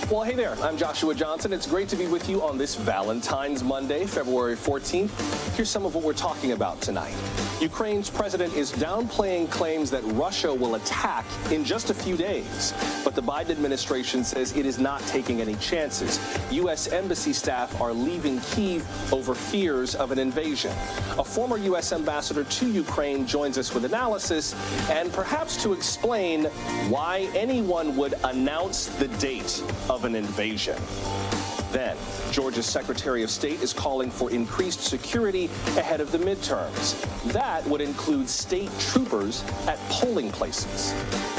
Well, hey there, I'm Joshua Johnson. It's great to be with you on this Valentine's Monday, February 14th. Here's some of what we're talking about tonight. Ukraine's president is downplaying claims that Russia will attack in just a few days. But the Biden administration says it is not taking any chances. U.S. embassy staff are leaving Kyiv over fears of an invasion. A former U.S. ambassador to Ukraine joins us with analysis and perhaps to explain why anyone would announce the date of an invasion. Then, Georgia's Secretary of State is calling for increased security ahead of the midterms. That would include state troopers at polling places.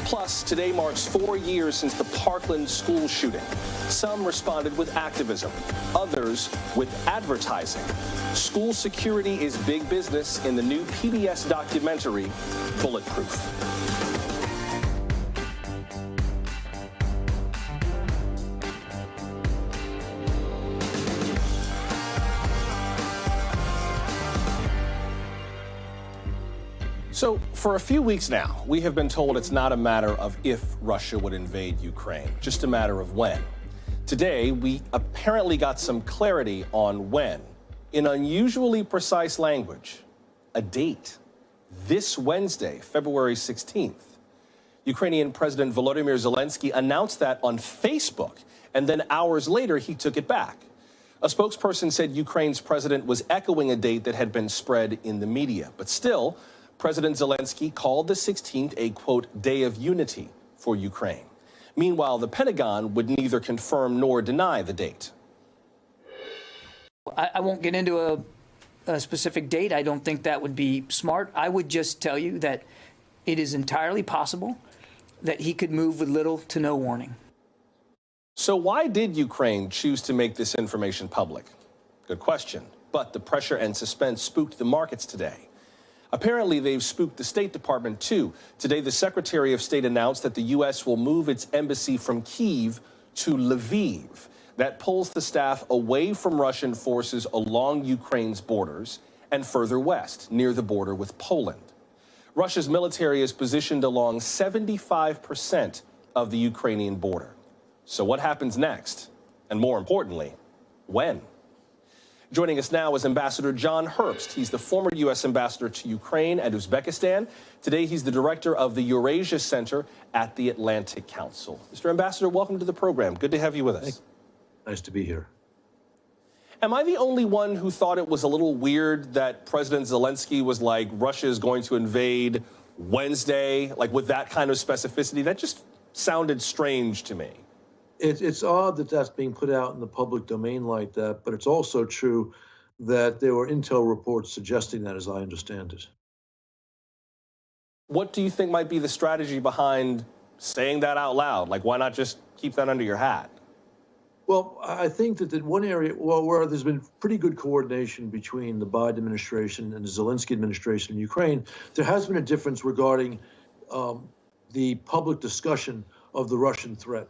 Plus, today marks 4 years since the Parkland school shooting. Some responded with activism, others with advertising. School security is big business in the new PBS documentary, Bulletproof. So for a few weeks now, we have been told it's not a matter of if Russia would invade Ukraine, just a matter of when. Today, we apparently got some clarity on when, in unusually precise language, a date. This Wednesday, February 16th. Ukrainian President Volodymyr Zelensky announced that on Facebook, and then hours later, he took it back. A spokesperson said Ukraine's president was echoing a date that had been spread in the media, but still, President Zelensky called the 16th a, quote, day of unity for Ukraine. Meanwhile, the Pentagon would neither confirm nor deny the date. I won't get into a specific date. I don't think that would be smart. I would just tell you that it is entirely possible that he could move with little to no warning. So why did Ukraine choose to make this information public? Good question. But the pressure and suspense spooked the markets today. Apparently, they've spooked the State Department, too. Today, the Secretary of State announced that the U.S. will move its embassy from Kyiv to Lviv. That pulls the staff away from Russian forces along Ukraine's borders and further west, near the border with Poland. Russia's military is positioned along 75% of the Ukrainian border. So what happens next? And more importantly, when? Joining us now is Ambassador John Herbst. He's the former U.S. ambassador to Ukraine and Uzbekistan. Today, he's the director of the Eurasia Center at the Atlantic Council. Mr. Ambassador, welcome to the program. Good to have you with us. Nice to be here. Am I the only one who thought it was a little weird that President Zelensky was like, Russia is going to invade Wednesday, like with that kind of specificity? That just sounded strange to me. It's odd that that's being put out in the public domain like that, but it's also true that there were intel reports suggesting that, as I understand it. What do you think might be the strategy behind saying that out loud? Like, why not just keep that under your hat? Well, I think that in one area, where there's been pretty good coordination between the Biden administration and the Zelensky administration in Ukraine, there has been a difference regarding the public discussion of the Russian threat.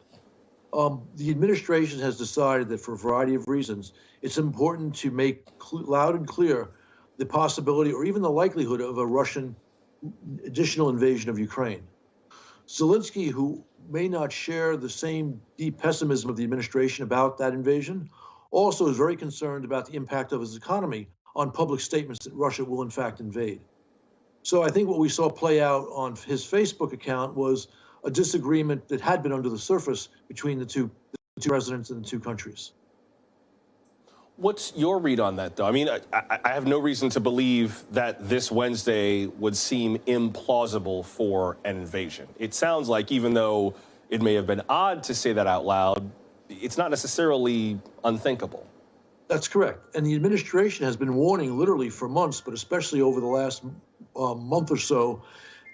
The administration has decided that for a variety of reasons, it's important to make loud and clear the possibility or even the likelihood of a Russian additional invasion of Ukraine. Zelensky, who may not share the same deep pessimism of the administration about that invasion, also is very concerned about the impact of his economy on public statements that Russia will in fact invade. So I think what we saw play out on his Facebook account was a disagreement that had been under the surface between the two presidents and the two countries. What's your read on that, though? I mean, I have no reason to believe that this Wednesday would seem implausible for an invasion. It sounds like, even though it may have been odd to say that out loud, it's not necessarily unthinkable. That's correct. And the administration has been warning literally for months, but especially over the last month or so,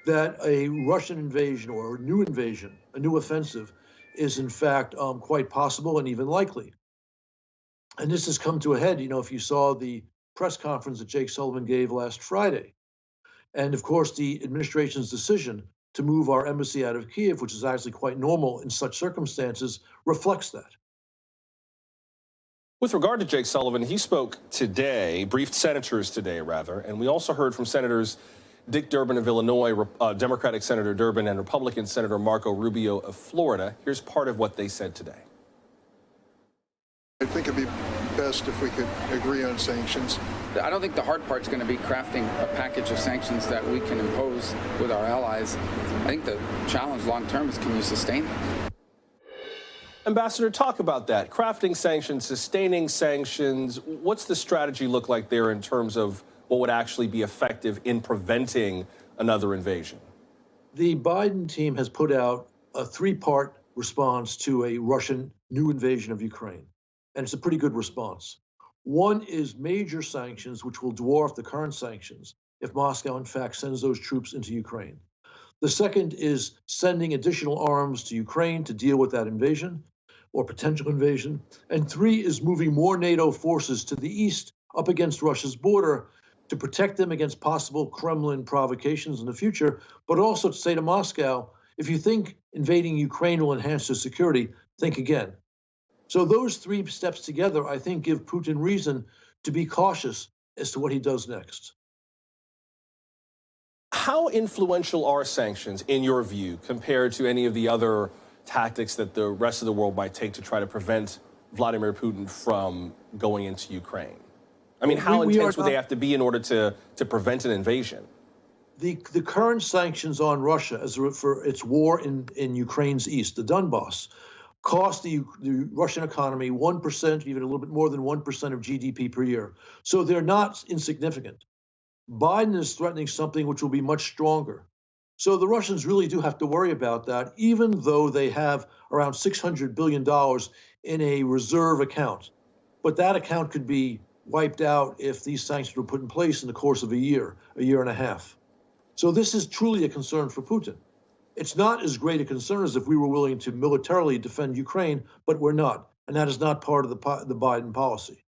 that a Russian invasion or a new invasion, a new offensive, is in fact quite possible and even likely. And this has come to a head, if you saw the press conference that Jake Sullivan gave last Friday. And of course, the administration's decision to move our embassy out of Kyiv, which is actually quite normal in such circumstances, reflects that. With regard to Jake Sullivan, he spoke today, briefed senators today, rather, and we also heard from Senators Dick Durbin of Illinois, Democratic Senator Durbin, and Republican Senator Marco Rubio of Florida. Here's part of what they said today. I think it'd be best if we could agree on sanctions. I don't think the hard part's going to be crafting a package of sanctions that we can impose with our allies. I think the challenge long term is, can you sustain them? Ambassador, talk about that. Crafting sanctions, sustaining sanctions. What's the strategy look like there in terms of what would actually be effective in preventing another invasion? The Biden team has put out a three-part response to a Russian new invasion of Ukraine, and it's a pretty good response. One is major sanctions, which will dwarf the current sanctions if Moscow, in fact, sends those troops into Ukraine. The second is sending additional arms to Ukraine to deal with that invasion or potential invasion. And three is moving more NATO forces to the east up against Russia's border to protect them against possible Kremlin provocations in the future, but also to say to Moscow, if you think invading Ukraine will enhance their security, think again. So those three steps together, I think, give Putin reason to be cautious as to what he does next. How influential are sanctions, in your view, compared to any of the other tactics that the rest of the world might take to try to prevent Vladimir Putin from going into Ukraine? I mean, how intense would they have to be in order to prevent an invasion? The current sanctions on Russia for its war in Ukraine's east, the Donbass, cost the Russian economy 1%, even a little bit more than 1% of GDP per year. So they're not insignificant. Biden is threatening something which will be much stronger. So the Russians really do have to worry about that, even though they have around $600 billion in a reserve account. But that account could be wiped out if these sanctions were put in place in the course of a year and a half. So this is truly a concern for Putin. It's not as great a concern as if we were willing to militarily defend Ukraine, but we're not. And that is not part of the Biden policy.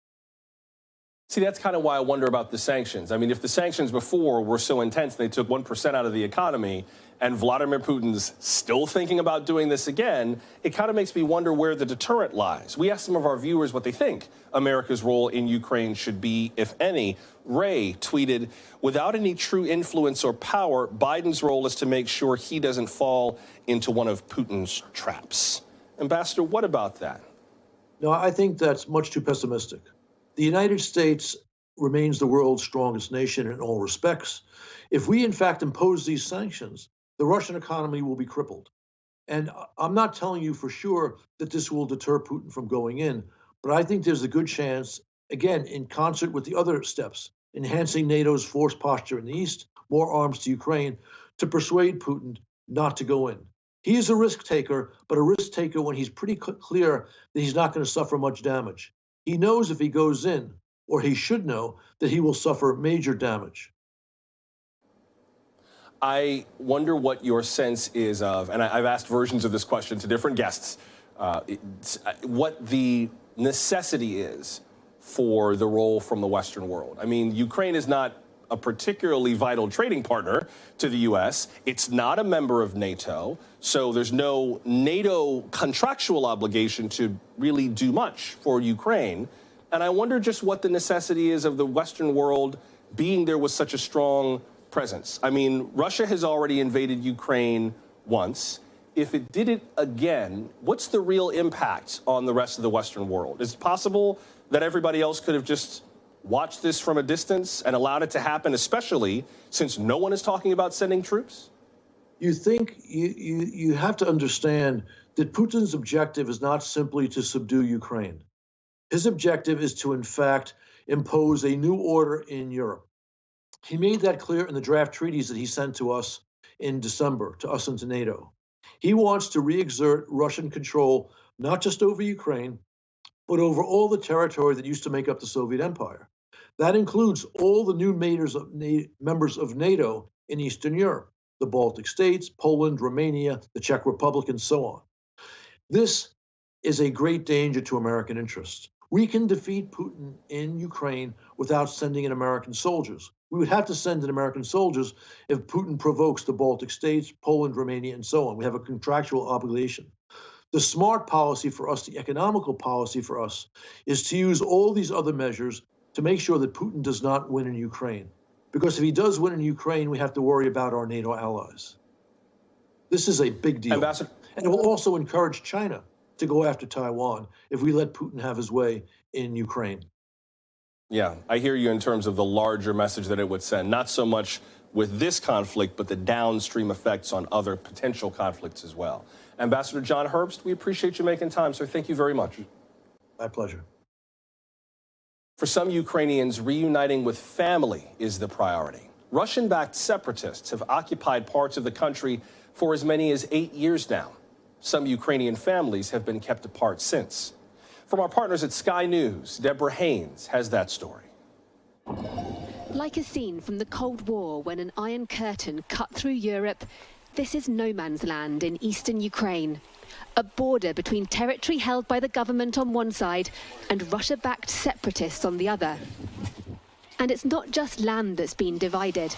See, that's kind of why I wonder about the sanctions. I mean, if the sanctions before were so intense, they took 1% out of the economy, and Vladimir Putin's still thinking about doing this again, it kind of makes me wonder where the deterrent lies. We asked some of our viewers what they think America's role in Ukraine should be, if any. Ray tweeted, without any true influence or power, Biden's role is to make sure he doesn't fall into one of Putin's traps. Ambassador, what about that? No, I think that's much too pessimistic. The United States remains the world's strongest nation in all respects. If we, in fact, impose these sanctions, the Russian economy will be crippled. And I'm not telling you for sure that this will deter Putin from going in, but I think there's a good chance, again, in concert with the other steps, enhancing NATO's force posture in the east, more arms to Ukraine, to persuade Putin not to go in. He is a risk taker, but a risk taker when he's pretty clear that he's not going to suffer much damage. He knows if he goes in, or he should know, that he will suffer major damage. I wonder what your sense is of, and I've asked versions of this question to different guests, what the necessity is for the role from the Western world. I mean, Ukraine is not a particularly vital trading partner to the U.S. It's not a member of NATO, so there's no NATO contractual obligation to really do much for Ukraine. And I wonder just what the necessity is of the Western world being there with such a strong presence. I mean, Russia has already invaded Ukraine once. If it did it again, what's the real impact on the rest of the Western world? Is it possible that everybody else could have just watched this from a distance and allowed it to happen, especially since no one is talking about sending troops? You think you have to understand that Putin's objective is not simply to subdue Ukraine. His objective is to, in fact, impose a new order in Europe. He made that clear in the draft treaties that he sent to us in December, to us and to NATO. He wants to re-exert Russian control, not just over Ukraine, but over all the territory that used to make up the Soviet Empire. That includes all the new members of NATO in Eastern Europe, the Baltic states, Poland, Romania, the Czech Republic, and so on. This is a great danger to American interests. We can defeat Putin in Ukraine without sending in American soldiers. We would have to send in American soldiers if Putin provokes the Baltic states, Poland, Romania, and so on. We have a contractual obligation. The smart policy for us, the economical policy for us, is to use all these other measures to make sure that Putin does not win in Ukraine. Because if he does win in Ukraine, we have to worry about our NATO allies. This is a big deal. Ambassador, and it will also encourage China to go after Taiwan if we let Putin have his way in Ukraine. Yeah, I hear you in terms of the larger message that it would send, not so much with this conflict, but the downstream effects on other potential conflicts as well. Ambassador John Herbst, we appreciate you making time, sir. Thank you very much. My pleasure. For some Ukrainians, reuniting with family is the priority. Russian-backed separatists have occupied parts of the country for as many as 8 years now. Some Ukrainian families have been kept apart since. From our partners at Sky News, Deborah Haynes has that story. Like a scene from the Cold War when an iron curtain cut through Europe, this is no man's land in eastern Ukraine. A border between territory held by the government on one side and Russia-backed separatists on the other. And it's not just land that's been divided.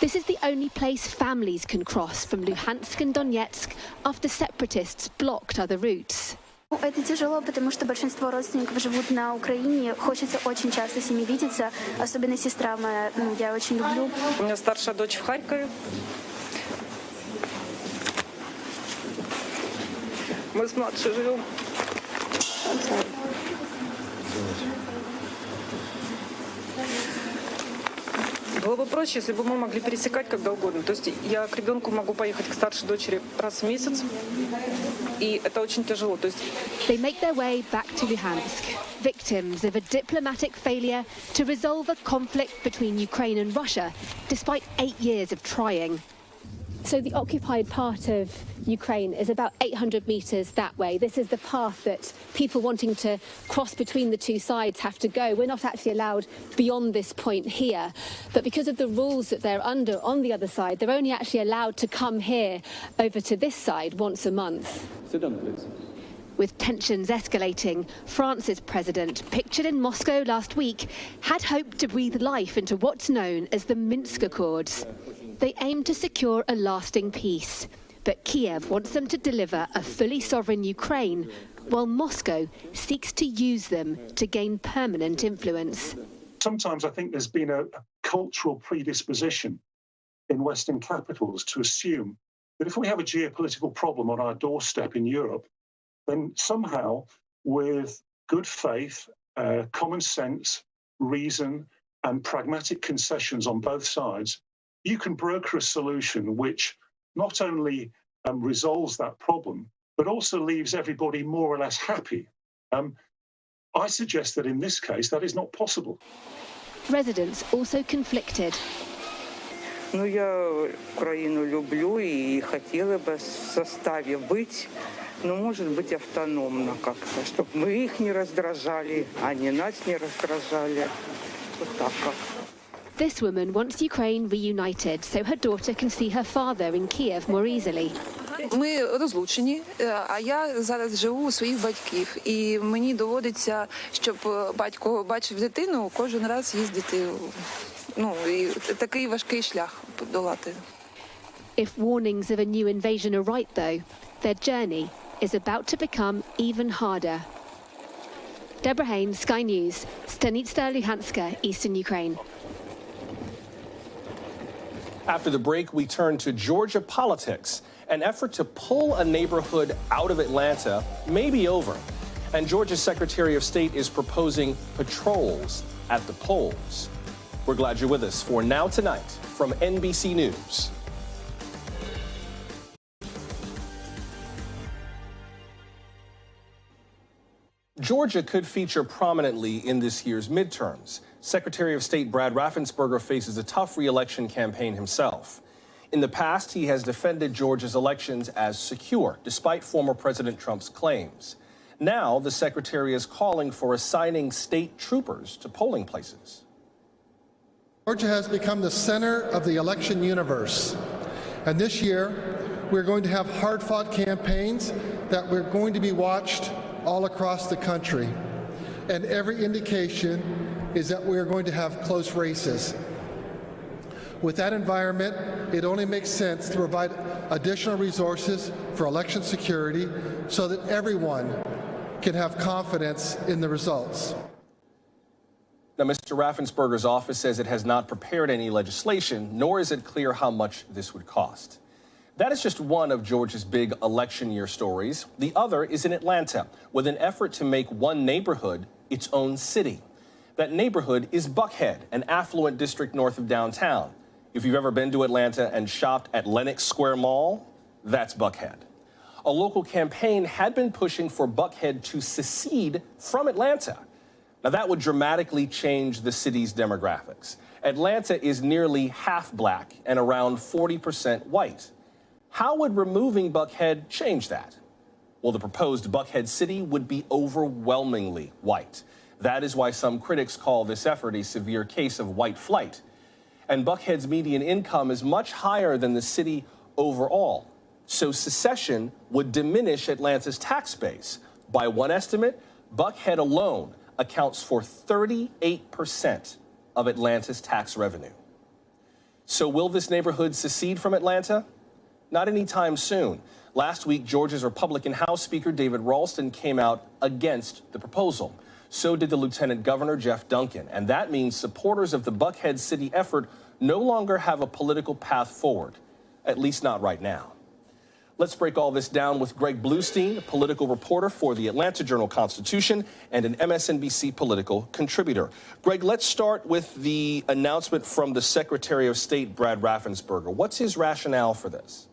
This is the only place families can cross from Luhansk and Donetsk after separatists blocked other routes. Это тяжело, потому что большинство родственников живут на Украине. Хочется очень часто с ними видеться, особенно сестра моя, я очень люблю. У меня старшая дочь в Харькове. Мы с младшей живем. Было бы проще, если бы мы могли пересекать когда угодно. То есть я к ребенку могу поехать к старшей дочери раз в месяц, и это очень тяжело. То есть They make their way back to Luhansk, victims of a diplomatic failure to resolve a conflict between Ukraine and Russia, despite 8 years of trying. So the occupied part of Ukraine is about 800 meters that way. This is the path that people wanting to cross between the two sides have to go. We're not actually allowed beyond this point here. But because of the rules that they're under on the other side, they're only actually allowed to come here over to this side once a month. Sit down, please. With tensions escalating, France's president, pictured in Moscow last week, had hoped to breathe life into what's known as the Minsk Accords. They aim to secure a lasting peace, but Kiev wants them to deliver a fully sovereign Ukraine, while Moscow seeks to use them to gain permanent influence. Sometimes I think there's been a cultural predisposition in Western capitals to assume that if we have a geopolitical problem on our doorstep in Europe, then somehow with good faith, common sense, reason, and pragmatic concessions on both sides, you can broker a solution which not only resolves that problem, but also leaves everybody more or less happy. I suggest that in this case, that is not possible. Residents also conflicted. ну, я Украину люблю и хотела бы в составе быть, но, может быть, автономно как-то, чтобы мы их не раздражали, они нас не раздражали. Вот так как. This woman wants Ukraine reunited so her daughter can see her father in Kiev more easily. Ми розлучені, а я зараз живу у своїх батьків. І мені доводиться, щоб батько бачив дитину, кожен раз їздити. Ну, і такий важкий шлях подолати. If warnings of a new invasion are right, though, their journey is about to become even harder. Deborah Haynes, Sky News, Stanitsa Luhanska, Eastern Ukraine. After the break, we turn to Georgia politics. An effort to pull a neighborhood out of Atlanta may be over. And Georgia's Secretary of State is proposing patrols at the polls. We're glad you're with us for Now Tonight from NBC News. Georgia could feature prominently in this year's midterms. Secretary of State Brad Raffensperger faces a tough re-election campaign himself. In the past, he has defended Georgia's elections as secure, despite former President Trump's claims. Now, the secretary is calling for assigning state troopers to polling places. Georgia has become the center of the election universe. And this year, we're going to have hard-fought campaigns that we're going to be watched all across the country. And every indication is that we're going to have close races. With that environment, it only makes sense to provide additional resources for election security so that everyone can have confidence in the results. Now, Mr. Raffensperger's office says it has not prepared any legislation, nor is it clear how much this would cost. That is just one of Georgia's big election year stories. The other is in Atlanta, with an effort to make one neighborhood its own city. That neighborhood is Buckhead, an affluent district north of downtown. If you've ever been to Atlanta and shopped at Lenox Square Mall, that's Buckhead. A local campaign had been pushing for Buckhead to secede from Atlanta. Now, that would dramatically change the city's demographics. Atlanta is nearly half black and around 40% white. How would removing Buckhead change that? Well, the proposed Buckhead city would be overwhelmingly white. That is why some critics call this effort a severe case of white flight. And Buckhead's median income is much higher than the city overall. So secession would diminish Atlanta's tax base. By one estimate, Buckhead alone accounts for 38% of Atlanta's tax revenue. So will this neighborhood secede from Atlanta? Not anytime soon. Last week, Georgia's Republican House Speaker David Ralston came out against the proposal. So did the Lieutenant Governor Jeff Duncan. And that means supporters of the Buckhead city effort no longer have a political path forward, at least not right now. Let's break all this down with Greg Bluestein, a political reporter for the Atlanta Journal-Constitution and an MSNBC political contributor. Greg, let's start with the announcement from the Secretary of State, Brad Raffensperger. What's his rationale for this?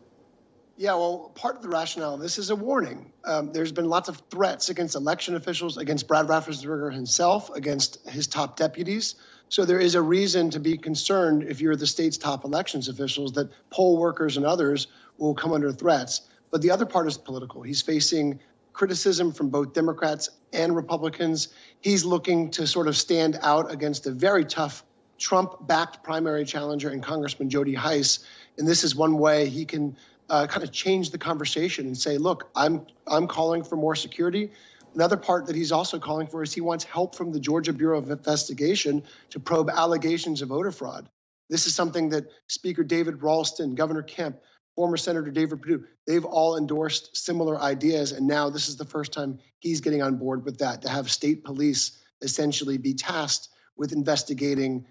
Yeah, well, part of the rationale, this is a warning. There's been lots of threats against election officials, against Brad Raffensperger himself, against his top deputies. So there is a reason to be concerned if you're the state's top elections officials that poll workers and others will come under threats. But the other part is political. He's facing criticism from both Democrats and Republicans. He's looking to sort of stand out against a very tough Trump-backed primary challenger in Congressman Jody Hice. And this is one way he can kind of change the conversation and say, look, I'm calling for more security. Another part that he's also calling for is he wants help from the Georgia Bureau of Investigation to probe allegations of voter fraud. This is something that Speaker David Ralston, Governor Kemp, former Senator David Perdue, they've all endorsed similar ideas. And now this is the first time he's getting on board with that, to have state police essentially be tasked with investigating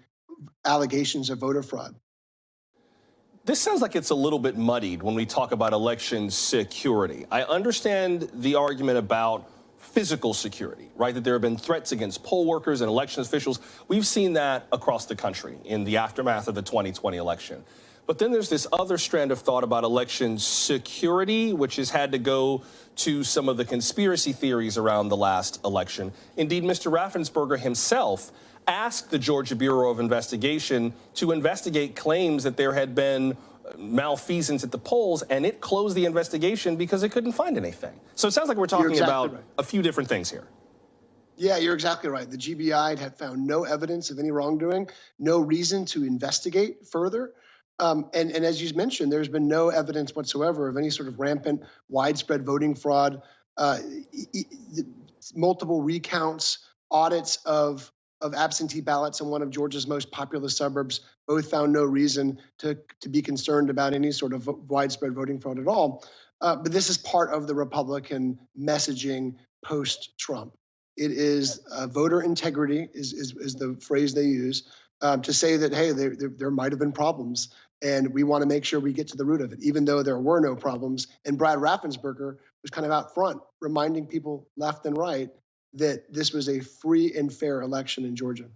allegations of voter fraud. This sounds like it's a little bit muddied when we talk about election security. I understand the argument about physical security, right? That there have been threats against poll workers and election officials. We've seen that across the country in the aftermath of the 2020 election. But then there's this other strand of thought about election security, which has had to go to some of the conspiracy theories around the last election. Indeed, Mr. Raffensperger himself asked the Georgia Bureau of Investigation to investigate claims that there had been malfeasance at the polls, and it closed the investigation because it couldn't find anything. So it sounds like we're talking about a few different things here. Yeah, you're exactly right. The GBI had found no evidence of any wrongdoing, no reason to investigate further. And as you mentioned, there's been no evidence whatsoever of any sort of rampant, widespread voting fraud, multiple recounts, audits of absentee ballots in one of Georgia's most populous suburbs, both found no reason to be concerned about any sort of widespread voting fraud at all. But this is part of the Republican messaging post-Trump. It is voter integrity is the phrase they use to say that, hey, there might have been problems, and we want to make sure we get to the root of it, even though there were no problems. And Brad Raffensperger was kind of out front, reminding people left and right that this was a free and fair election in Georgia.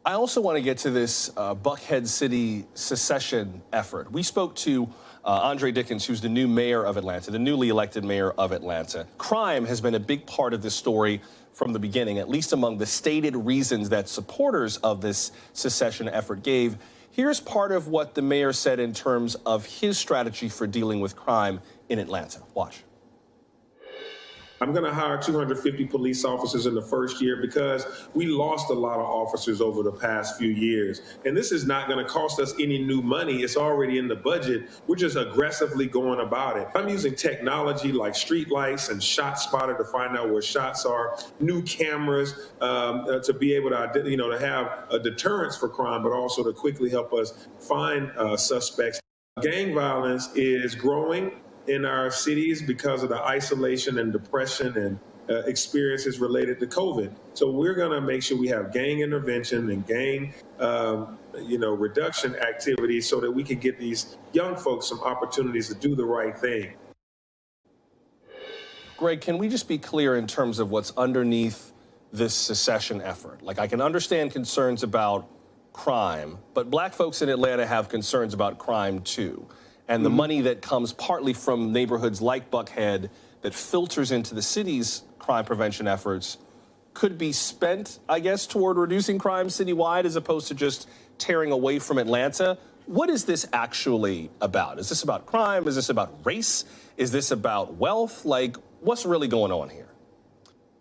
I also want to get to this Buckhead City secession effort. We spoke to Andre Dickens, who's the new mayor of Atlanta, the newly elected mayor of Atlanta. Crime has been a big part of this story from the beginning, at least among the stated reasons that supporters of this secession effort gave. Here's part of what the mayor said in terms of his strategy for dealing with crime in Atlanta. Watch. I'm going to hire 250 police officers in the first year because we lost a lot of officers over the past few years. And this is not going to cost us any new money. It's already in the budget. We're just aggressively going about it. I'm using technology like street lights and Shot Spotter to find out where shots are, new cameras to be able to, to have a deterrence for crime, but also to quickly help us find suspects. Gang violence is growing in our cities because of the isolation and depression and experiences related to COVID. So we're going to make sure we have gang intervention and gang reduction activities so that we can get these young folks some opportunities to do the right thing. Greg, can we just be clear in terms of what's underneath this secession effort? Like, I can understand concerns about crime, but black folks in Atlanta have concerns about crime too. And the money that comes partly from neighborhoods like Buckhead that filters into the city's crime prevention efforts could be spent, I guess, toward reducing crime citywide as opposed to just tearing away from Atlanta. What is this actually about? Is this about crime? Is this about race? Is this about wealth? Like, what's really going on here?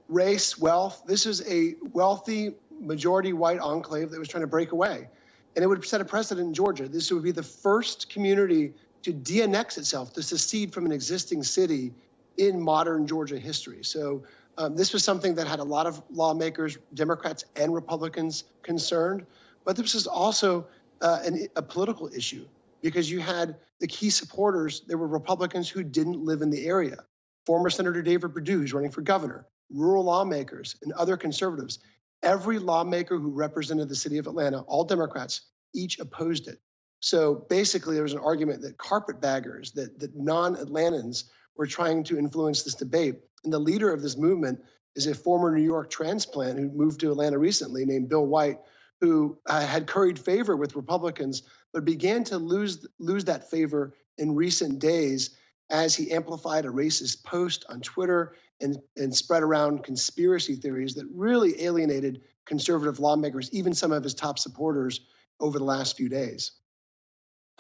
Race, wealth. This is a wealthy, majority white enclave that was trying to break away. And it would set a precedent in Georgia. This would be the first community to de-annex itself, to secede from an existing city in modern Georgia history. So this was something that had a lot of lawmakers, Democrats and Republicans, concerned. But this was also a political issue because you had the key supporters. There were Republicans who didn't live in the area. Former Senator David Perdue, who's running for governor, rural lawmakers, and other conservatives. Every lawmaker who represented the city of Atlanta, all Democrats, each opposed it. So basically, there was an argument that carpetbaggers, that non-Atlantans were trying to influence this debate. And the leader of this movement is a former New York transplant who moved to Atlanta recently named Bill White, who had curried favor with Republicans, but began to lose that favor in recent days as he amplified a racist post on Twitter and spread around conspiracy theories that really alienated conservative lawmakers, even some of his top supporters, over the last few days.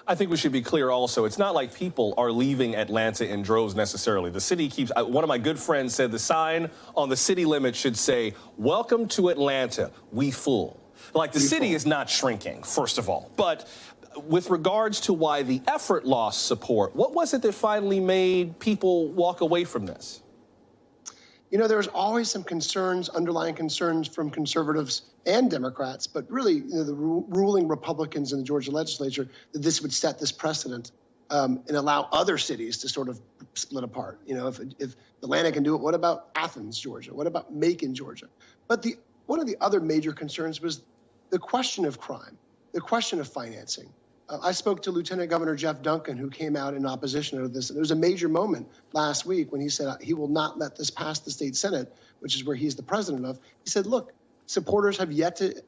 I think we should be clear also, it's not like people are leaving Atlanta in droves necessarily. The city keeps, one of my good friends said the sign on the city limits should say, "Welcome to Atlanta, we full." Like, the city is not shrinking, first of all. But with regards to why the effort lost support, what was it that finally made people walk away from this? You know, there was always some concerns, underlying concerns from conservatives and Democrats, but really, the ruling Republicans in the Georgia legislature, that this would set this precedent and allow other cities to sort of split apart. You know, if Atlanta can do it, what about Athens, Georgia? What about Macon, Georgia? But one of the other major concerns was the question of crime, the question of financing. I spoke to Lieutenant Governor Jeff Duncan, who came out in opposition to this. And there was a major moment last week when he said he will not let this pass the state Senate, which is where he's the president of. He said, look, supporters have yet to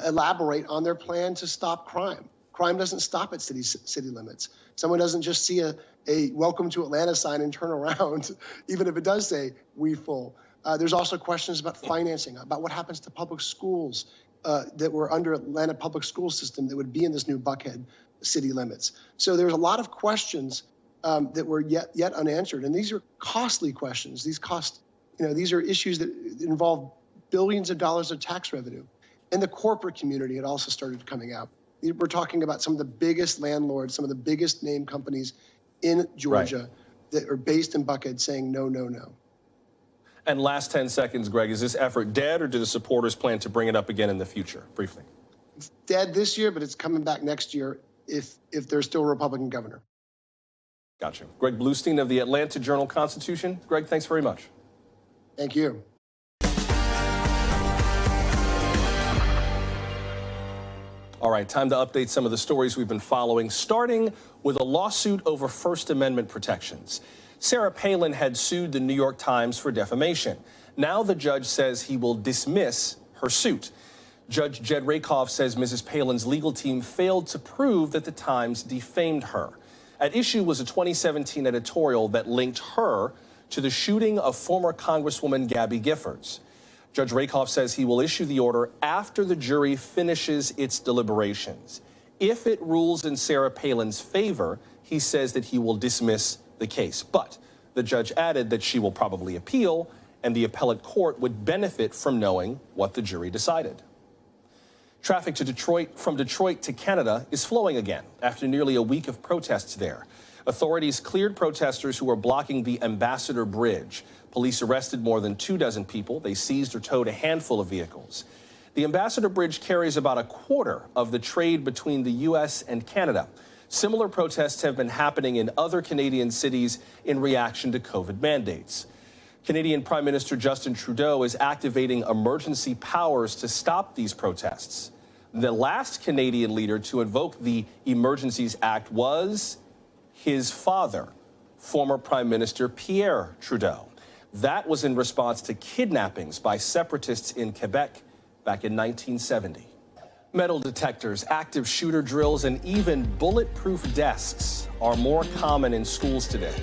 elaborate on their plan to stop crime. Crime doesn't stop at city limits. Someone doesn't just see a welcome to Atlanta sign and turn around, even if it does say "we full." There's also questions about financing, about what happens to public schools that were under Atlanta public school system that would be in this new Buckhead city limits. So there's a lot of questions that were yet unanswered. And these are costly questions. These are issues that involve billions of dollars of tax revenue. And the corporate community had also started coming out. We're talking about some of the biggest landlords, some of the biggest name companies in Georgia that are based in Buckhead saying no, no, no. And last 10 seconds, Greg, is this effort dead, or do the supporters plan to bring it up again in the future? Briefly. It's dead this year, but it's coming back next year if there's still a Republican governor. Gotcha. Greg Bluestein of the Atlanta Journal-Constitution. Greg, thanks very much. Thank you. All right, time to update some of the stories we've been following, starting with a lawsuit over First Amendment protections. Sarah Palin had sued the New York Times for defamation. Now the judge says he will dismiss her suit. Judge Jed Rakoff says Mrs. Palin's legal team failed to prove that the Times defamed her. At issue was a 2017 editorial that linked her to the shooting of former Congresswoman Gabby Giffords. Judge Rakoff says he will issue the order after the jury finishes its deliberations. If it rules in Sarah Palin's favor, he says that he will dismiss the case. But the judge added that she will probably appeal, and the appellate court would benefit from knowing what the jury decided. Traffic from Detroit to Canada is flowing again after nearly a week of protests there. Authorities cleared protesters who were blocking the Ambassador Bridge. Police arrested more than 24 people. They seized or towed a handful of vehicles. The Ambassador Bridge carries about a quarter of the trade between the U.S. and Canada. Similar protests have been happening in other Canadian cities in reaction to COVID mandates. Canadian Prime Minister Justin Trudeau is activating emergency powers to stop these protests. The last Canadian leader to invoke the Emergencies Act was his father, former Prime Minister Pierre Trudeau. That was in response to kidnappings by separatists in Quebec back in 1970. Metal detectors, active shooter drills, and even bulletproof desks are more common in schools today.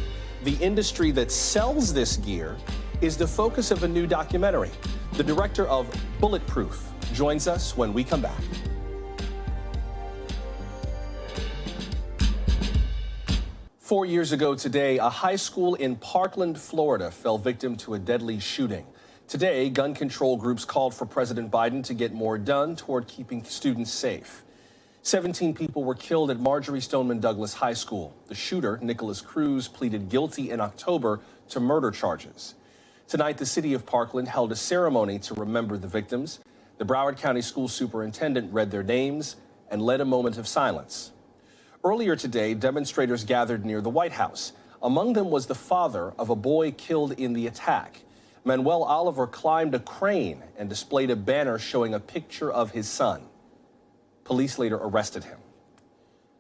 The industry that sells this gear is the focus of a new documentary. The director of Bulletproof joins us when we come back. Four years ago today, a high school in Parkland, Florida, fell victim to a deadly shooting. Today, gun control groups called for President Biden to get more done toward keeping students safe. 17 people were killed at Marjorie Stoneman Douglas High School. The shooter, Nicholas Cruz, pleaded guilty in October to murder charges. Tonight, the city of Parkland held a ceremony to remember the victims. The Broward County School Superintendent read their names and led a moment of silence. Earlier today, demonstrators gathered near the White House. Among them was the father of a boy killed in the attack. Manuel Oliver climbed a crane and displayed a banner showing a picture of his son. Police later arrested him.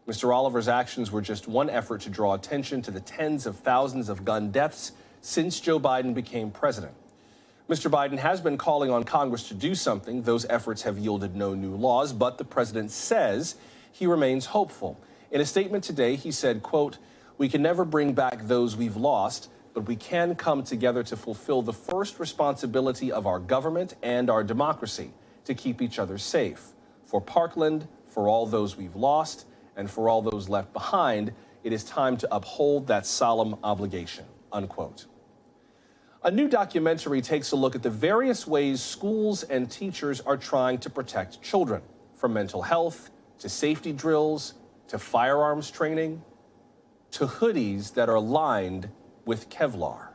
Mr. Oliver's actions were just one effort to draw attention to the tens of thousands of gun deaths since Joe Biden became president. Mr. Biden has been calling on Congress to do something. Those efforts have yielded no new laws, but the president says he remains hopeful. In a statement today, he said, quote, "We can never bring back those we've lost, but we can come together to fulfill the first responsibility of our government and our democracy, to keep each other safe. For Parkland, for all those we've lost, and for all those left behind, it is time to uphold that solemn obligation," unquote. A new documentary takes a look at the various ways schools and teachers are trying to protect children, from mental health to safety drills to firearms training to hoodies that are lined with Kevlar.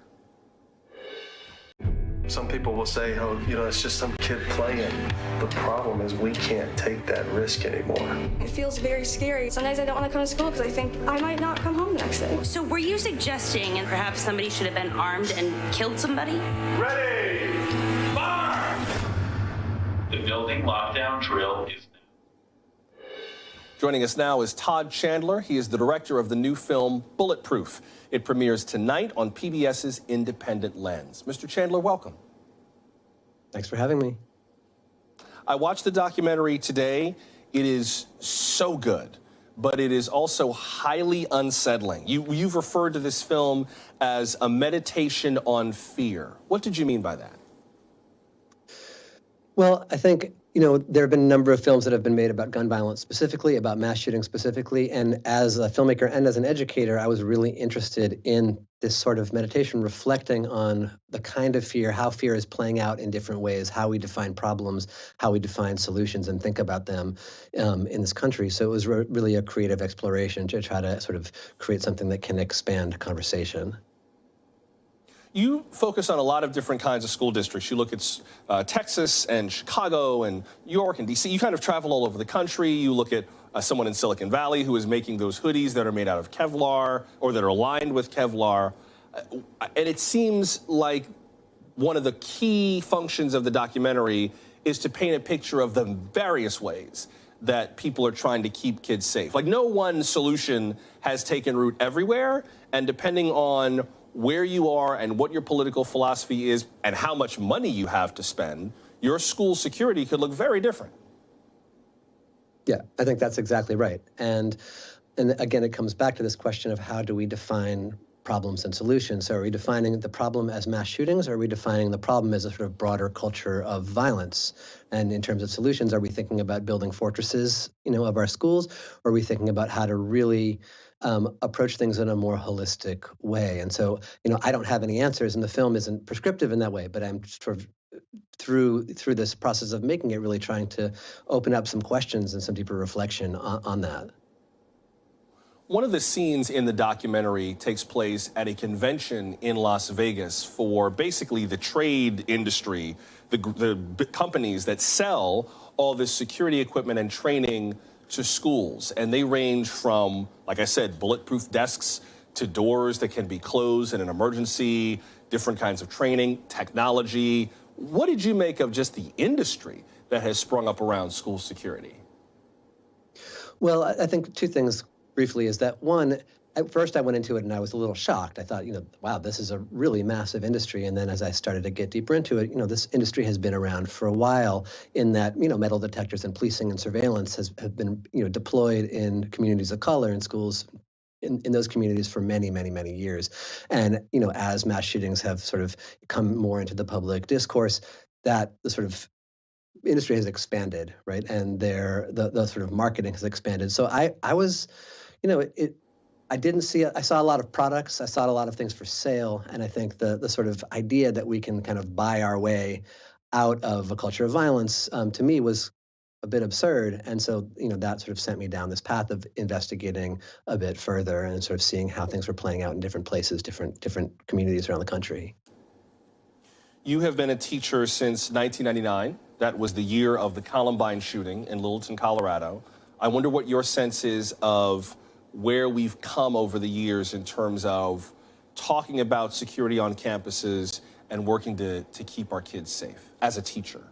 Some people will say, oh, it's just some kid playing. The problem is we can't take that risk anymore. It feels very scary. Sometimes I don't want to come to school because I think I might not come home the next day. So were you suggesting and perhaps somebody should have been armed and killed somebody? Ready, fire! The building lockdown drill is... Joining us now is Todd Chandler. He is the director of the new film Bulletproof. It premieres tonight on PBS's Independent Lens. Mr. Chandler, welcome. Thanks for having me. I watched the documentary today. It is so good, but it is also highly unsettling. You've referred to this film as a meditation on fear. What did you mean by that? Well, I think, there have been a number of films that have been made about gun violence specifically, about mass shooting specifically. And as a filmmaker and as an educator, I was really interested in this sort of meditation, reflecting on the kind of fear, how fear is playing out in different ways, how we define problems, how we define solutions and think about them in this country. So it was really a creative exploration to try to sort of create something that can expand conversation. You focus on a lot of different kinds of school districts. You look at Texas and Chicago and New York and D.C. You kind of travel all over the country. You look at someone in Silicon Valley who is making those hoodies that are made out of Kevlar or that are lined with Kevlar. And it seems like one of the key functions of the documentary is to paint a picture of the various ways that people are trying to keep kids safe. Like, no one solution has taken root everywhere, and depending on where you are and what your political philosophy is and how much money you have to spend, your school security could look very different. Yeah, I think that's exactly right. And again, it comes back to this question of how do we define problems and solutions? So are we defining the problem as mass shootings, or are we defining the problem as a sort of broader culture of violence? And in terms of solutions, are we thinking about building fortresses, of our schools, or are we thinking about how to really approach things in a more holistic way? And so, I don't have any answers, and the film isn't prescriptive in that way, but I'm sort of through this process of making it, really trying to open up some questions and some deeper reflection on that. One of the scenes in the documentary takes place at a convention in Las Vegas for basically the trade industry, the companies that sell all this security equipment and training to schools. And they range from, like I said, bulletproof desks to doors that can be closed in an emergency, different kinds of training, technology. What did you make of just the industry that has sprung up around school security? Well, I think two things briefly is that one, at first I went into it and I was a little shocked. I thought, wow, this is a really massive industry. And then as I started to get deeper into it, this industry has been around for a while in that, metal detectors and policing and surveillance have been, deployed in communities of color in schools in those communities for many, many, many years. And, as mass shootings have sort of come more into the public discourse, that the sort of industry has expanded, right? And the sort of marketing has expanded. So I was, I saw a lot of products, I saw a lot of things for sale, and I think the sort of idea that we can kind of buy our way out of a culture of violence, to me, was a bit absurd. And so, that sort of sent me down this path of investigating a bit further and sort of seeing how things were playing out in different places, different communities around the country. You have been a teacher since 1999. That was the year of the Columbine shooting in Littleton, Colorado. I wonder what your sense is of where we've come over the years in terms of talking about security on campuses and working to keep our kids safe as a teacher.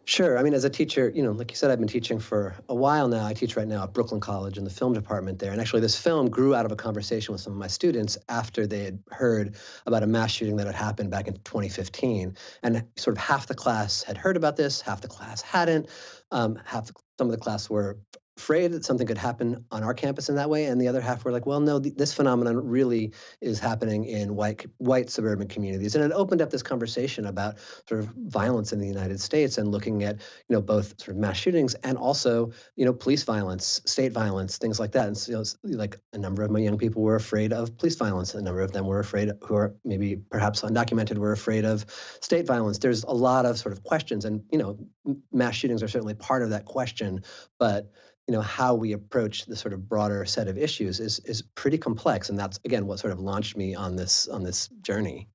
Sure. I mean, as a teacher, like you said, I've been teaching for a while now. I teach right now at Brooklyn College in the film department there. And actually, this film grew out of a conversation with some of my students after they had heard about a mass shooting that had happened back in 2015. And sort of half the class had heard about this, half the class hadn't. Some of the class were afraid that something could happen on our campus in that way, and the other half were like, well, no, this phenomenon really is happening in white suburban communities. And it opened up this conversation about sort of violence in the United States and looking at, both sort of mass shootings and also, police violence, state violence, things like that. And so, like a number of my young people were afraid of police violence. A number of them were afraid, who are maybe perhaps undocumented, were afraid of state violence. There's a lot of sort of questions, and, mass shootings are certainly part of that question, but how we approach the sort of broader set of issues is pretty complex. And that's, again, what sort of launched me on this journey.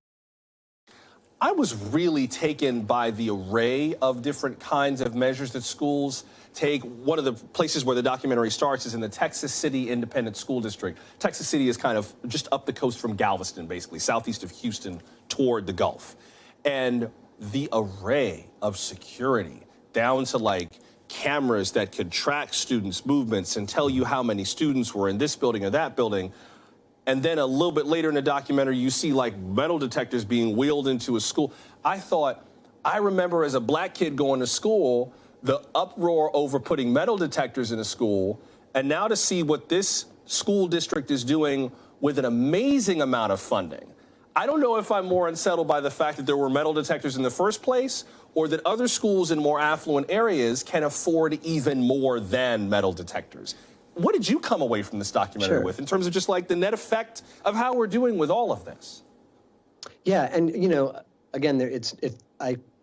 I was really taken by the array of different kinds of measures that schools take. One of the places where the documentary starts is in the Texas City Independent School District. Texas City is kind of just up the coast from Galveston, basically, southeast of Houston toward the Gulf. And the array of security down to like cameras that could track students' movements and tell you how many students were in this building or that building. And then a little bit later in the documentary, you see like metal detectors being wheeled into a school. I remember as a black kid going to school, the uproar over putting metal detectors in a school, and now to see what this school district is doing with an amazing amount of funding. I don't know if I'm more unsettled by the fact that there were metal detectors in the first place, or that other schools in more affluent areas can afford even more than metal detectors. What did you come away from this documentary with in terms of just like the net effect of how we're doing with all of this? Yeah, and again,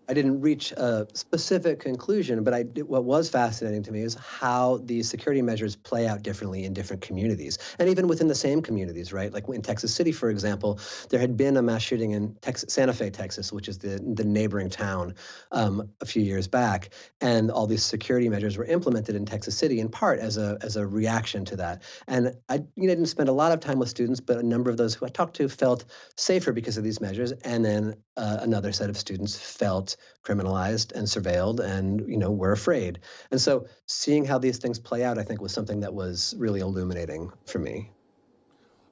I didn't reach a specific conclusion, but what was fascinating to me is how these security measures play out differently in different communities, and even within the same communities, right? Like in Texas City, for example, there had been a mass shooting in Santa Fe, Texas, which is the neighboring town, a few years back, and all these security measures were implemented in Texas City in part as a reaction to that. And I didn't spend a lot of time with students, but a number of those who I talked to felt safer because of these measures, and then another set of students felt criminalized and surveilled and, were afraid. And so seeing how these things play out, I think, was something that was really illuminating for me.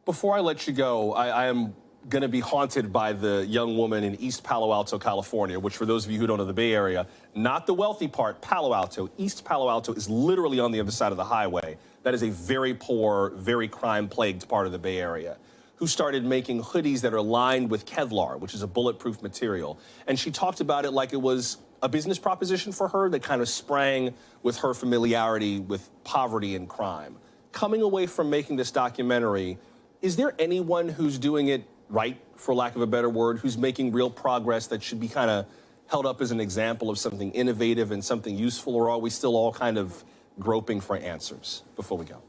Before I let you go, I am going to be haunted by the young woman in East Palo Alto, California, which for those of you who don't know the Bay Area, not the wealthy part, Palo Alto. East Palo Alto is literally on the other side of the highway. That is a very poor, very crime-plagued part of the Bay Area, who started making hoodies that are lined with Kevlar, which is a bulletproof material. And she talked about it like it was a business proposition for her that kind of sprang with her familiarity with poverty and crime. Coming away from making this documentary, is there anyone who's doing it right, for lack of a better word, who's making real progress that should be kind of held up as an example of something innovative and something useful, or are we still all kind of groping for answers before we go?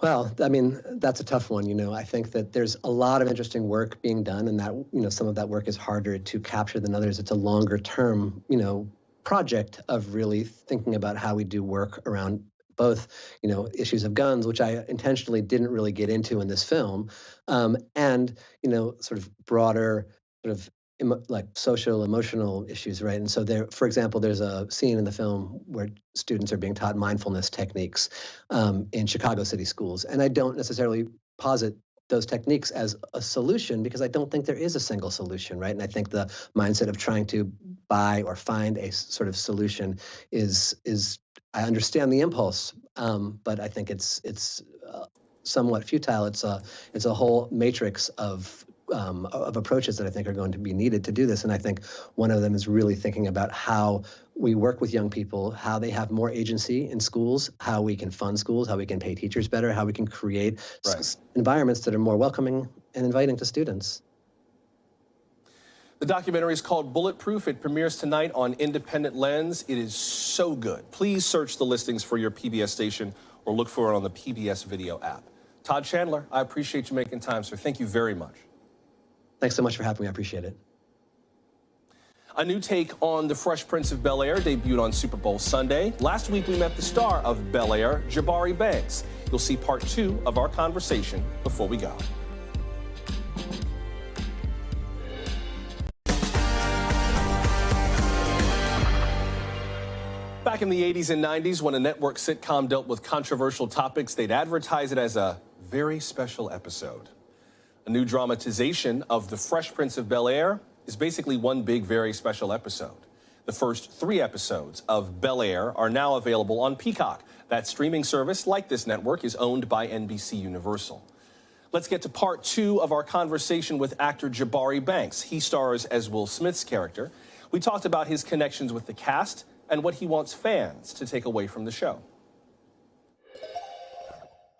Well, I mean, that's a tough one. I think that there's a lot of interesting work being done, and that, some of that work is harder to capture than others. It's a longer term, project of really thinking about how we do work around both, issues of guns, which I intentionally didn't really get into in this film, and, sort of broader sort of like social, emotional issues, right? And so there, for example, there's a scene in the film where students are being taught mindfulness techniques in Chicago city schools. And I don't necessarily posit those techniques as a solution because I don't think there is a single solution, right? And I think the mindset of trying to buy or find a sort of solution is I understand the impulse, but I think it's somewhat futile. It's a whole matrix of approaches that I think are going to be needed to do this. And I think one of them is really thinking about how we work with young people, how they have more agency in schools, how we can fund schools, how we can pay teachers better, how we can create environments that are more welcoming and inviting to students. The documentary is called Bulletproof. It premieres tonight on Independent Lens. It is so good. Please search the listings for your PBS station or look for it on the PBS Video app. Todd Chandler, I appreciate you making time, sir. Thank you very much. Thanks so much for having me. I appreciate it. A new take on The Fresh Prince of Bel-Air debuted on Super Bowl Sunday. Last week, we met the star of Bel-Air, Jabari Banks. You'll see part 2 of our conversation before we go. Back in the 80s and 90s, when a network sitcom dealt with controversial topics, they'd advertise it as a very special episode. A new dramatization of The Fresh Prince of Bel-Air is basically one big, very special episode. The first 3 episodes of Bel-Air are now available on Peacock. That streaming service, like this network, is owned by NBC Universal. Let's get to part 2 of our conversation with actor Jabari Banks. He stars as Will Smith's character. We talked about his connections with the cast and what he wants fans to take away from the show.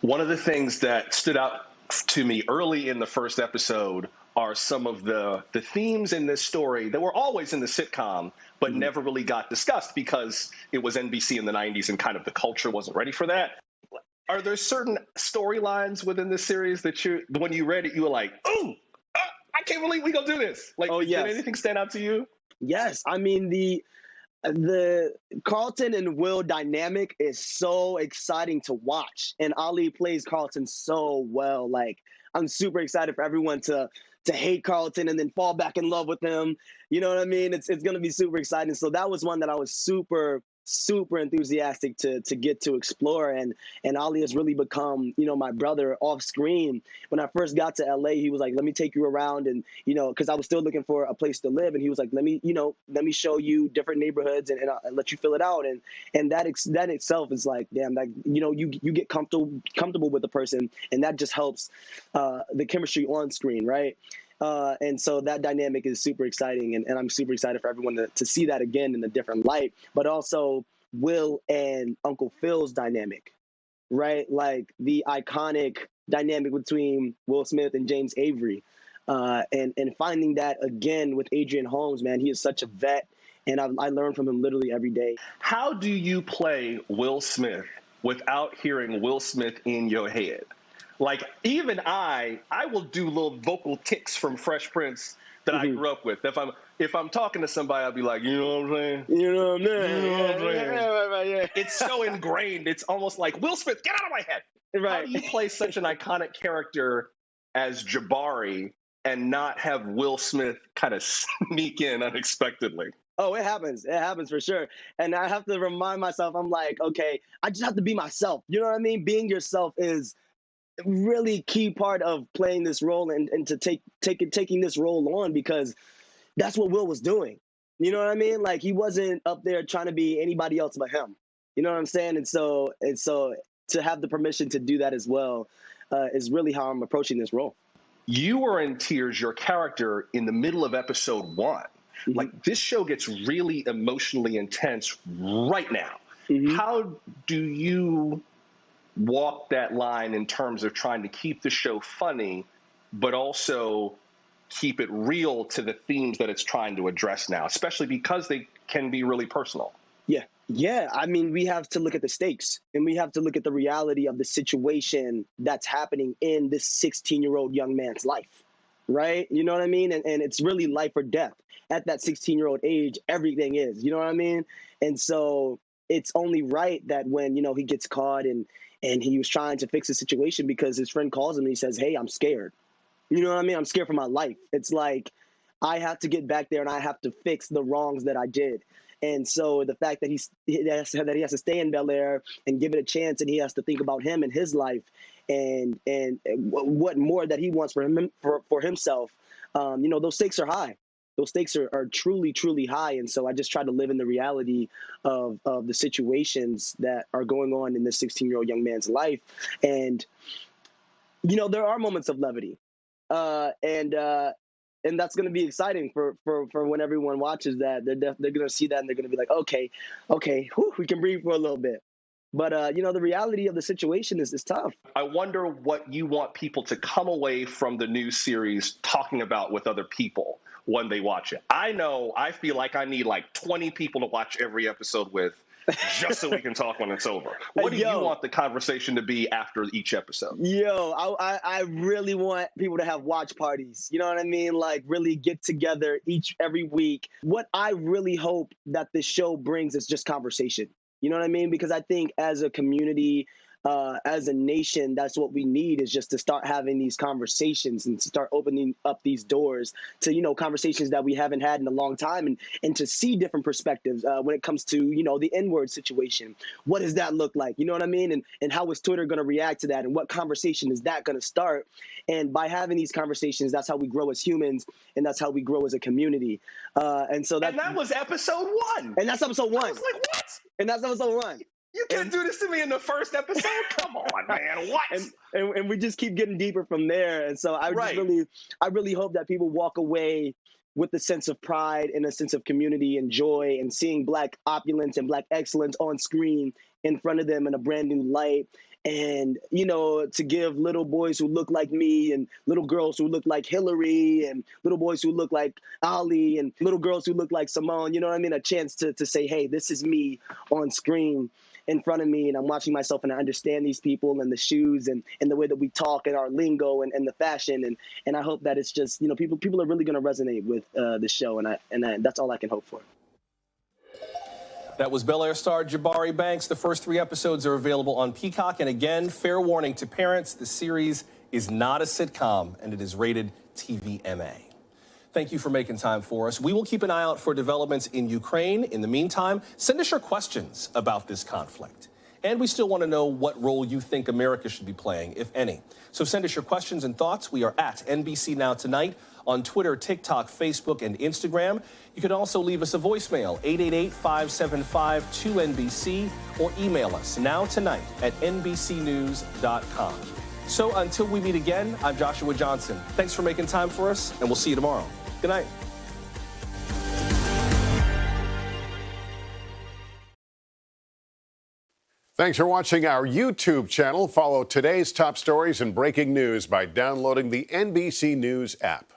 One of the things that stood out to me early in the first episode are some of the themes in this story that were always in the sitcom, but never really got discussed because it was NBC in the 90s and kind of the culture wasn't ready for that. Are there certain storylines within this series that when you read it, you were like, "Ooh, I can't believe we gonna do this"? Like, did anything stand out to you? Yes, I mean the Carlton and Will dynamic is so exciting to watch, and Ali plays Carlton so well. Like, I'm super excited for everyone to hate Carlton and then fall back in love with him. You know what I mean? It's going to be super exciting. So that was one that I was super enthusiastic to get to explore. And Ali has really become, my brother off screen. When I first got to LA, he was like, "Let me take you around," and because I was still looking for a place to live, and he was like, let me show you different neighborhoods and I'll let you fill it out. And that itself is like, damn, that you get comfortable with the person, and that just helps the chemistry on screen, right? And so that dynamic is super exciting, and I'm super excited for everyone to see that again in a different light, but also Will and Uncle Phil's dynamic, right? Like the iconic dynamic between Will Smith and James Avery, and finding that again with Adrian Holmes, man. He is such a vet, and I learn from him literally every day. How do you play Will Smith without hearing Will Smith in your head? Like, even I will do little vocal tics from Fresh Prince that I grew up with. If I'm talking to somebody, I'll be like, you know what I'm saying? You know what I'm saying? You know what I'm saying? Yeah. It's so ingrained. It's almost like, Will Smith, get out of my head. Right. How do you play such an iconic character as Jabari and not have Will Smith kind of sneak in unexpectedly? Oh, it happens. It happens for sure. And I have to remind myself, I'm like, okay, I just have to be myself. You know what I mean? Being yourself is really key part of playing this role and to taking this role on, because that's what Will was doing. You know what I mean? Like, he wasn't up there trying to be anybody else but him. You know what I'm saying? And so to have the permission to do that as well is really how I'm approaching this role. You were in tears, your character, in the middle of episode 1. Mm-hmm. Like, this show gets really emotionally intense right now. Mm-hmm. How do you walk that line in terms of trying to keep the show funny, but also keep it real to the themes that it's trying to address now, especially because they can be really personal? Yeah. I mean, we have to look at the stakes, and we have to look at the reality of the situation that's happening in this 16-year-old young man's life, right? You know what I mean? And it's really life or death. At that 16-year-old age, everything is, you know what I mean? And so it's only right that when, he gets caught and he was trying to fix the situation because his friend calls him and he says, "Hey, I'm scared." You know what I mean? I'm scared for my life. It's like, I have to get back there and I have to fix the wrongs that I did. And so the fact that he has to stay in Bel Air and give it a chance, and he has to think about him and his life and what more that he wants for himself. Those stakes are high. Those stakes are truly, truly high. And so I just try to live in the reality of the situations that are going on in this 16-year-old young man's life. And, there are moments of levity. And that's going to be exciting for when everyone watches that. They're going to see that and they're going to be like, okay, whew, we can breathe for a little bit. But, the reality of the situation is tough. I wonder what you want people to come away from the new series talking about with other people when they watch it. I feel like I need like 20 people to watch every episode with just so we can talk when it's over. What do you want the conversation to be after each episode? I really want people to have watch parties. You know what I mean? Like really get together every week. What I really hope that this show brings is just conversation. You know what I mean? Because I think as a community, as a nation, that's what we need, is just to start having these conversations and to start opening up these doors to, conversations that we haven't had in a long time, and to see different perspectives when it comes to, the N-word situation. What does that look like? You know what I mean? And how is Twitter going to react to that? And what conversation is that going to start? And by having these conversations, that's how we grow as humans, and that's how we grow as a community. And that was episode 1. And that's episode 1. I was like, what? And that's episode 1. You can't do this to me in the first episode? Come on, man. What? And we just keep getting deeper from there. And so I really hope that people walk away with a sense of pride and a sense of community and joy, and seeing Black opulence and Black excellence on screen in front of them in a brand new light. And, to give little boys who look like me, and little girls who look like Hillary, and little boys who look like Ali, and little girls who look like Simone, a chance to say, hey, this is me on screen in front of me, and I'm watching myself, and I understand these people and the shoes and the way that we talk and our lingo and the fashion. And I hope that it's just, people are really going to resonate with the show. And that's all I can hope for. That was Bel Air star Jabari Banks. The first 3 episodes are available on Peacock. And again, fair warning to parents, the series is not a sitcom, and it is rated TVMA. Thank you for making time for us. We will keep an eye out for developments in Ukraine. In the meantime, send us your questions about this conflict. And we still want to know what role you think America should be playing, if any. So send us your questions and thoughts. We are at NBC Now Tonight on Twitter, TikTok, Facebook, and Instagram. You can also leave us a voicemail, 888-575-2NBC, or email us nowtonight@nbcnews.com. So until we meet again, I'm Joshua Johnson. Thanks for making time for us, and we'll see you tomorrow. Good night. Thanks for watching our YouTube channel. Follow today's top stories and breaking news by downloading the NBC News app.